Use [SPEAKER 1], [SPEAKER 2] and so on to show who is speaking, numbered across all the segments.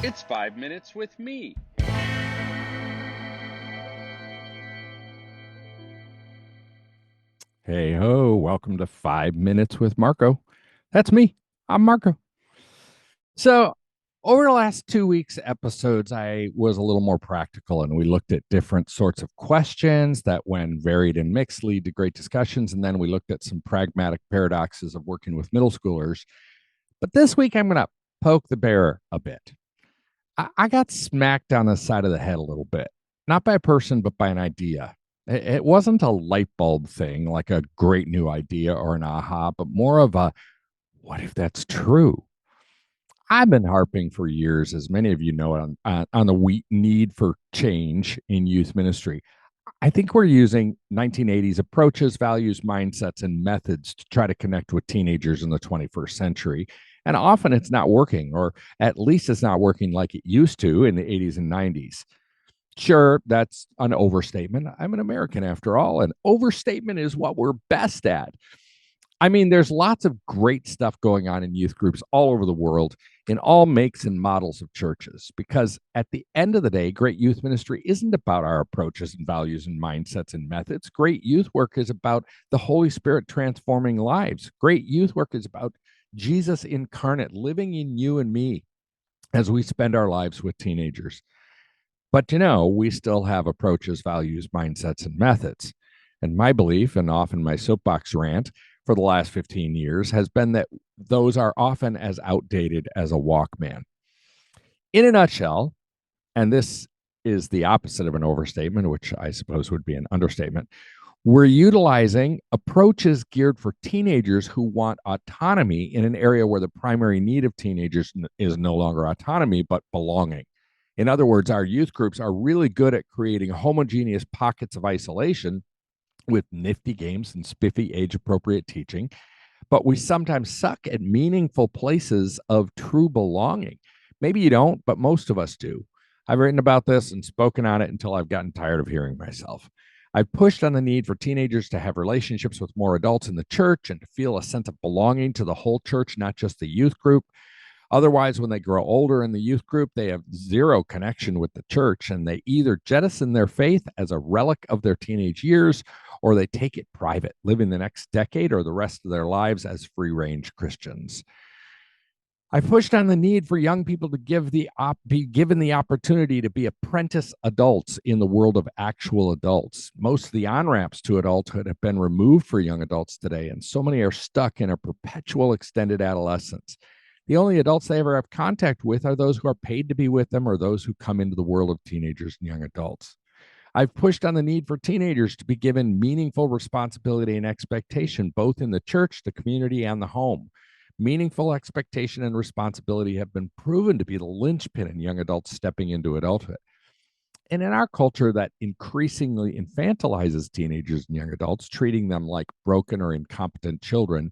[SPEAKER 1] It's 5 minutes with me.
[SPEAKER 2] Hey ho, welcome to 5 Minutes with Marko. That's me. I'm Marko. So, over the last 2 weeks episodes, I was a little more practical and we looked at different sorts of questions that, when varied and mixed, lead to great discussions. And then we looked at some pragmatic paradoxes of working with middle schoolers. But this week, I'm going to poke the bear a bit. I got smacked on the side of the head a little bit, not by a person, but by an idea. It wasn't a light bulb thing like a great new idea or an aha, but more of a what if that's true? I've been harping for years, as many of you know, on the need for change in youth ministry. I think we're using 1980s approaches, values, mindsets, and methods to try to connect with teenagers in the 21st century. And often it's not working, or at least it's not working like it used to in the 80s and 90s. Sure, that's an overstatement. I'm an American after all, and overstatement is what we're best at. I mean, there's lots of great stuff going on in youth groups all over the world in all makes and models of churches, because at the end of the day, great youth ministry isn't about our approaches and values and mindsets and methods. Great youth work is about the Holy Spirit transforming lives. Great youth work is about Jesus incarnate living in you and me as we spend our lives with teenagers. But we still have approaches, values, mindsets, and methods. And my belief, and often my soapbox rant for the last 15 years, has been that those are often as outdated as a Walkman. In a nutshell, and this is the opposite of an overstatement, which I suppose would be an understatement, we're utilizing approaches geared for teenagers who want autonomy in an area where the primary need of teenagers is no longer autonomy, but belonging. In other words, our youth groups are really good at creating homogeneous pockets of isolation with nifty games and spiffy age appropriate teaching, but we sometimes suck at meaningful places of true belonging. Maybe you don't, but most of us do. I've written about this and spoken on it until I've gotten tired of hearing myself. I've pushed on the need for teenagers to have relationships with more adults in the church and to feel a sense of belonging to the whole church, not just the youth group. Otherwise, when they grow older in the youth group, they have zero connection with the church, and they either jettison their faith as a relic of their teenage years, or they take it private, living the next decade or the rest of their lives as free range Christians. I pushed on the need for young people to be given the opportunity to be apprentice adults in the world of actual adults. Most of the on-ramps to adulthood have been removed for young adults today, and so many are stuck in a perpetual extended adolescence. The only adults they ever have contact with are those who are paid to be with them or those who come into the world of teenagers and young adults. I've pushed on the need for teenagers to be given meaningful responsibility and expectation, both in the church, the community, and the home. Meaningful expectation and responsibility have been proven to be the linchpin in young adults stepping into adulthood. And in our culture that increasingly infantilizes teenagers and young adults, treating them like broken or incompetent children,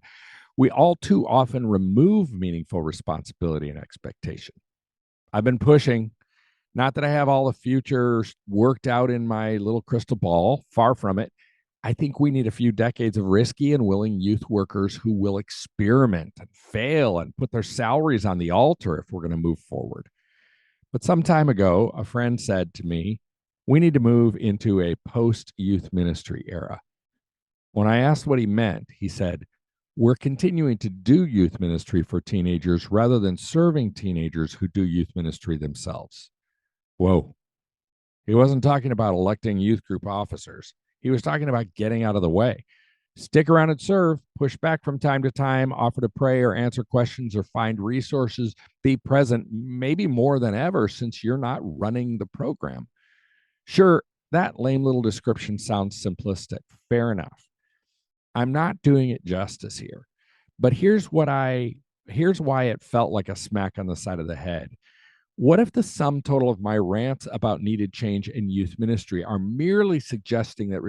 [SPEAKER 2] we all too often remove meaningful responsibility and expectation. I've been pushing, not that I have all the future worked out in my little crystal ball, far from it. I think we need a few decades of risky and willing youth workers who will experiment and fail and put their salaries on the altar if we're going to move forward. But some time ago, a friend said to me, we need to move into a post youth ministry era. When I asked what he meant, he said, we're continuing to do youth ministry for teenagers rather than serving teenagers who do youth ministry themselves. Whoa. He wasn't talking about electing youth group officers. He was talking about getting out of the way. Stick around and serve, push back from time to time, offer to pray or answer questions or find resources, be present, maybe more than ever since you're not running the program. Sure, that lame little description sounds simplistic. Fair enough. I'm not doing it justice here. But here's why it felt like a smack on the side of the head. What if the sum total of my rants about needed change in youth ministry are merely suggesting that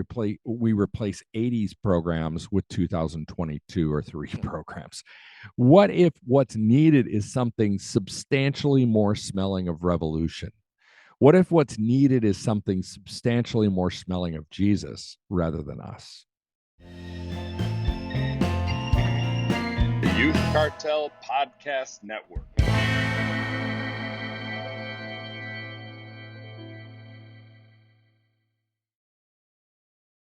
[SPEAKER 2] we replace 80s programs with 2022 or 3 programs? What if what's needed is something substantially more smelling of revolution? What if what's needed is something substantially more smelling of Jesus rather than us?
[SPEAKER 1] The Youth Cartel Podcast Network.